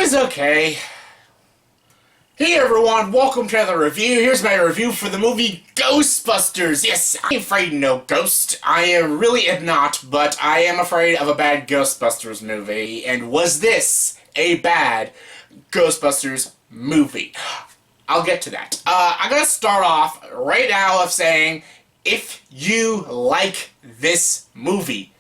was okay. Hey everyone, welcome to another review. Here's my review for the movie Ghostbusters. Yes, I'm afraid of no ghost. I really am not, but I am afraid of a bad Ghostbusters movie. And was this a bad Ghostbusters movie? I'll get to that. I'm gonna start off right now of saying, if you like this movie,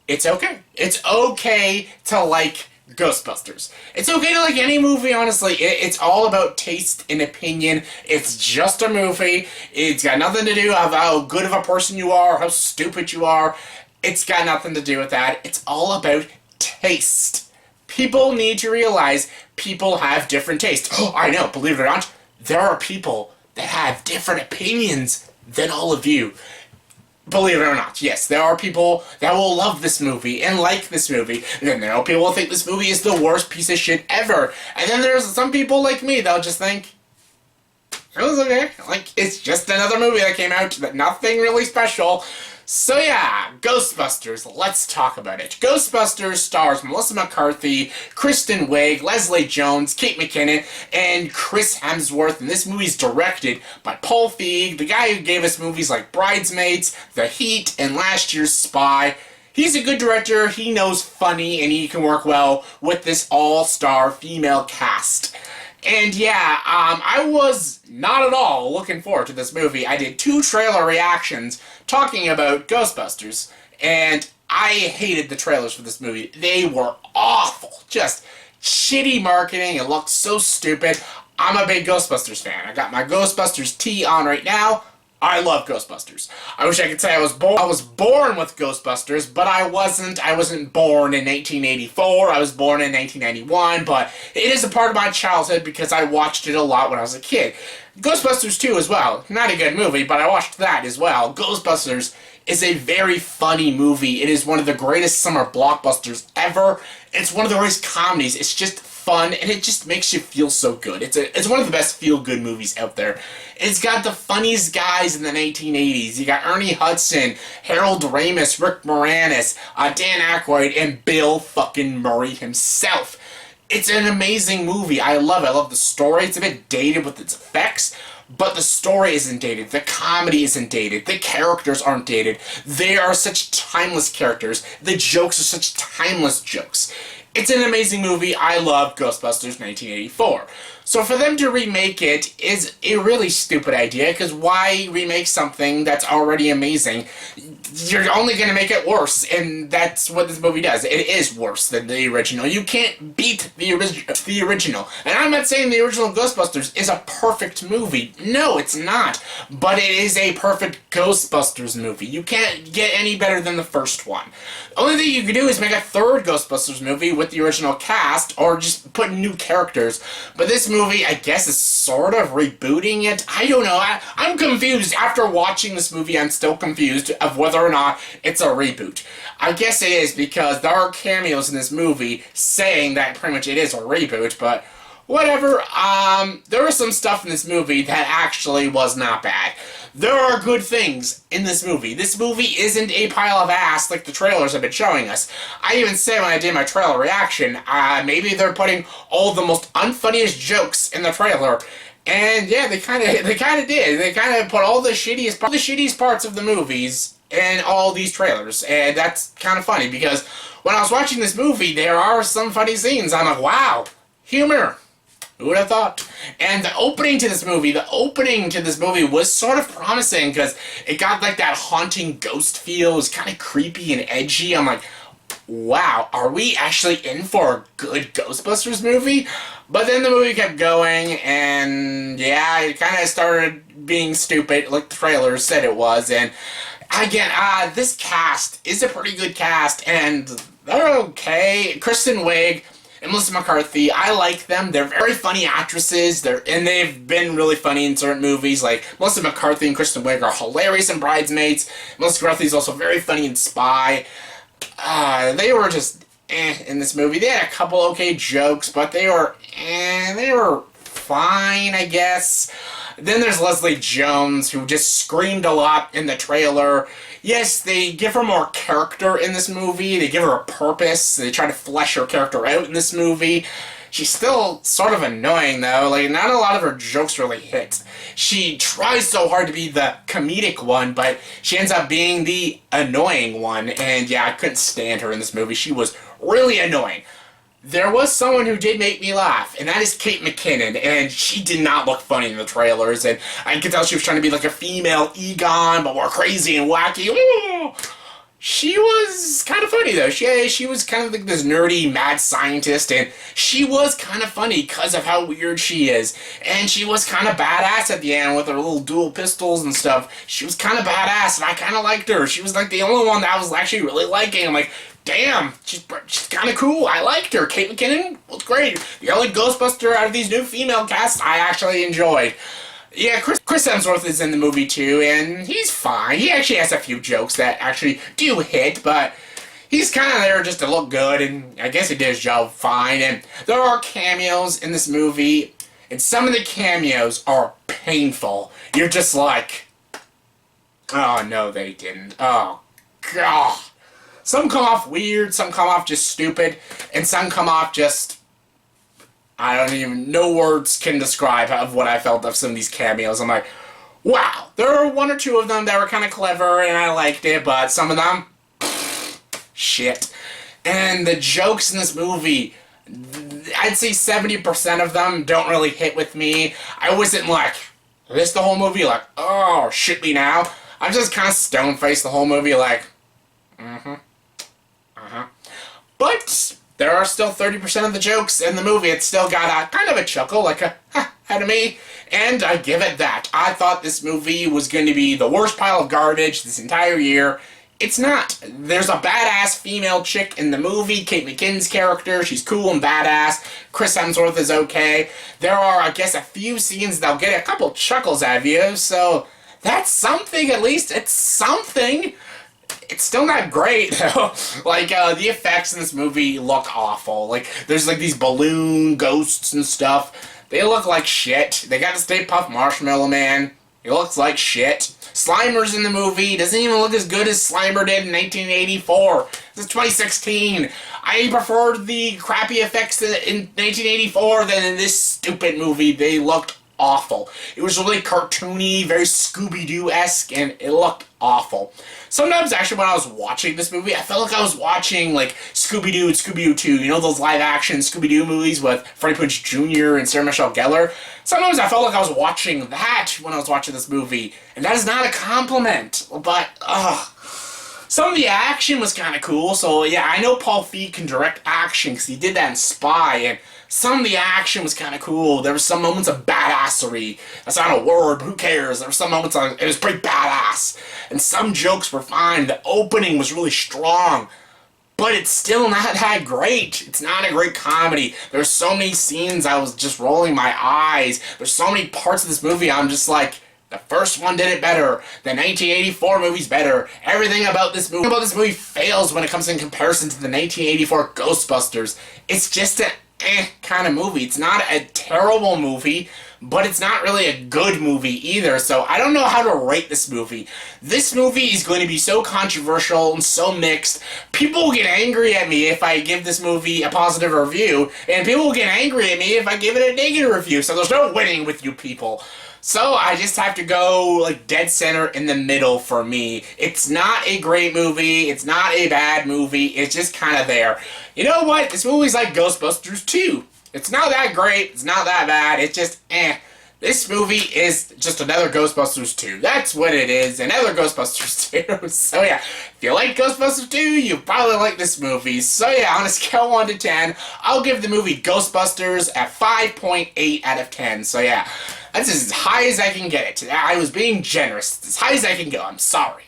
it's okay. It's okay to like Ghostbusters. It's okay to like any movie, honestly. It's all about taste and opinion. It's just a movie. It's got nothing to do with how good of a person you are, how stupid you are. It's got nothing to do with that. It's all about taste. People need to realize people have different tastes. Oh, I know, believe it or not, there are people that have different opinions than all of you. Believe it or not, yes, there are people that will love this movie and like this movie, and then there are people who think this movie is the worst piece of shit ever, and then there's some people like me that'll just think, it was okay, like, it's just another movie that came out, that nothing really special. So yeah, Ghostbusters, let's talk about it. Ghostbusters stars Melissa McCarthy, Kristen Wiig, Leslie Jones, Kate McKinnon, and Chris Hemsworth, and this movie's directed by Feig, the guy who gave us movies like Bridesmaids, The Heat, and last year's Spy. He's a good director, he knows funny, and he can work well with this all-star female cast. And yeah, I was not at all looking forward to this movie. I did 2 trailer reactions talking about Ghostbusters, and I hated the trailers for this movie. They were awful. Just shitty marketing. It looked so stupid. I'm a big Ghostbusters fan. I got my Ghostbusters tee on right now. I love Ghostbusters. I wish I could say I was born with Ghostbusters, but I wasn't. I wasn't born in 1984. I was born in 1991, but it is a part of my childhood because I watched it a lot when I was a kid. Ghostbusters 2 as well. Not a good movie, but I watched that as well. Ghostbusters is a very funny movie. It is one of the greatest summer blockbusters ever. It's one of the greatest comedies. It's just fun, and it just makes you feel so good. It's one of the best feel-good movies out there. It's got the funniest guys in the 1980s. You got Ernie Hudson, Harold Ramis, Rick Moranis, Dan Aykroyd, and Bill fucking Murray himself. It's an amazing movie. I love it. I love the story. It's a bit dated with its effects, but the story isn't dated. The comedy isn't dated. The characters aren't dated. They are such timeless characters. The jokes are such timeless jokes. It's an amazing movie. I love Ghostbusters 1984. So for them to remake it is a really stupid idea, because why remake something that's already amazing? You're only going to make it worse, and that's what this movie does. It is worse than the original. You can't beat the original. And I'm not saying the original Ghostbusters is a perfect movie. No, it's not. But it is a perfect Ghostbusters movie. You can't get any better than the first one. The only thing you can do is make a third Ghostbusters movie with the original cast, or just put new characters. But this movie, I guess, is sort of rebooting it. I don't know. I'm confused. After watching this movie, I'm still confused of whether or not it's a reboot. I guess it is, because there are cameos in this movie saying that pretty much it is a reboot, but whatever. There was some stuff in this movie that actually was not bad. There are good things in this movie. This movie isn't a pile of ass like the trailers have been showing us. I even said when I did my trailer reaction, maybe they're putting all the most unfunniest jokes in the trailer. And yeah, they kind of did. They kind of put all the shittiest parts of the movies in all these trailers. And that's kind of funny, because when I was watching this movie, there are some funny scenes. I'm like, wow, humor. Who would have thought? And the opening to this movie was sort of promising, because it got like that haunting ghost feel. It was kind of creepy and edgy. I'm like, wow, are we actually in for a good Ghostbusters movie? But then the movie kept going, and yeah, it kind of started being stupid, like the trailer said it was. And again, this cast is a pretty good cast, and they're okay. Kristen Wiig and Melissa McCarthy, I like them. They're very funny actresses, and they've been really funny in certain movies. Like, Melissa McCarthy and Kristen Wiig are hilarious in Bridesmaids. Melissa McCarthy is also very funny in Spy. They were just in this movie. They had a couple okay jokes, but they were fine, I guess. Then there's Leslie Jones, who just screamed a lot in the trailer. Yes, they give her more character in this movie. They give her a purpose. They try to flesh her character out in this movie. She's still sort of annoying, though. Like, not a lot of her jokes really hit. She tries so hard to be the comedic one, but she ends up being the annoying one. And yeah, I couldn't stand her in this movie. She was really annoying. There was someone who did make me laugh, and that is Kate McKinnon, and she did not look funny in the trailers, and I could tell she was trying to be like a female Egon, but more crazy and wacky. Ooh! She was kind of funny, though. She was kind of like this nerdy mad scientist, and she was kind of funny because of how weird she is. And she was kind of badass at the end with her little dual pistols and stuff. She was kind of badass, and I kind of liked her. She was like the only one that I was actually really liking. I'm like, damn, she's kind of cool. I liked her. Kate McKinnon was great. The only Ghostbuster out of these new female casts I actually enjoyed. Yeah, Chris Hemsworth is in the movie too, and he's fine. He actually has a few jokes that actually do hit, but he's kind of there just to look good, and I guess he did his job fine. And there are cameos in this movie, and some of the cameos are painful. You're just like, oh, no, they didn't. Oh, God. Some come off weird, some come off just stupid, and some come off just... I don't even know words can describe of what I felt of some of these cameos. I'm like, wow. There are one or two of them that were kind of clever and I liked it, but some of them, shit. And the jokes in this movie, I'd say 70% of them don't really hit with me. I wasn't like, this the whole movie, like, oh, shit me now. I'm just kind of stone-faced the whole movie, like, But there are still 30% of the jokes in the movie. It's still got a kind of a chuckle, like a ha out of me. And I give it that. I thought this movie was going to be the worst pile of garbage this entire year. It's not. There's a badass female chick in the movie, Kate McKinnon's character. She's cool and badass. Chris Hemsworth is okay. There are, I guess, a few scenes that'll get a couple chuckles out of you. So that's something, at least. It's something. It's still not great, though. Like, the effects in this movie look awful. Like, there's, like, these balloon ghosts and stuff. They look like shit. They got the Stay Puft Marshmallow Man. He looks like shit. Slimer's in the movie. Doesn't even look as good as Slimer did in 1984. This is 2016. I preferred the crappy effects in 1984 than in this stupid movie. They looked awful. It was really cartoony, very Scooby-Doo-esque, and it looked awful. Sometimes, actually, when I was watching this movie, I felt like I was watching, like, Scooby-Doo and Scooby-Doo 2. You know those live-action Scooby-Doo movies with Freddie Prinze Jr. and Sarah Michelle Gellar? Sometimes I felt like I was watching that when I was watching this movie. And that is not a compliment. But, some of the action was kind of cool. So, yeah, I know Paul Feig can direct action because he did that in Spy. And some of the action was kind of cool. There were some moments of badassery. That's not a word, but who cares? There were some moments it was pretty badass. And some jokes were fine. The opening was really strong. But it's still not that great. It's not a great comedy. There's so many scenes I was just rolling my eyes. There's so many parts of this movie I'm just like, the first one did it better. The 1984 movie's better. Everything about this movie fails when it comes in comparison to the 1984 Ghostbusters. It's just an kind of movie. It's not a terrible movie, but it's not really a good movie either, so I don't know how to rate this movie. This movie is going to be so controversial and so mixed. People will get angry at me if I give this movie a positive review, and people will get angry at me if I give it a negative review, so there's no winning with you people. So I just have to go, like, dead center in the middle for me. It's not a great movie. It's not a bad movie. It's just kind of there. You know what? This movie's like Ghostbusters 2. It's not that great. It's not that bad. It's just, This movie is just another Ghostbusters 2. That's what it is. Another Ghostbusters 2. So yeah, if you like Ghostbusters 2, you probably like this movie. So yeah, on a scale of 1 to 10, I'll give the movie Ghostbusters a 5.8 out of 10. So yeah, that's as high as I can get it. I was being generous. It's as high as I can go. I'm sorry.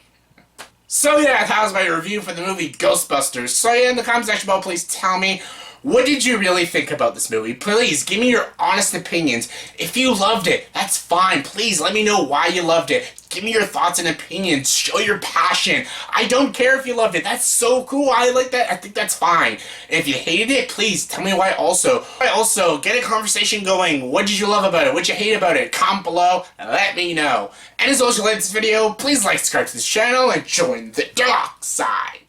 So yeah, that was my review for the movie Ghostbusters. So yeah, in the comment section below, please tell me, what did you really think about this movie? Please, give me your honest opinions. If you loved it, that's fine. Please, let me know why you loved it. Give me your thoughts and opinions. Show your passion. I don't care if you loved it. That's so cool. I like that. I think that's fine. And if you hated it, please tell me why also. Also, get a conversation going. What did you love about it? What did you hate about it? Comment below and let me know. And as always, if you like this video, please like, subscribe to this channel, and join the dark side.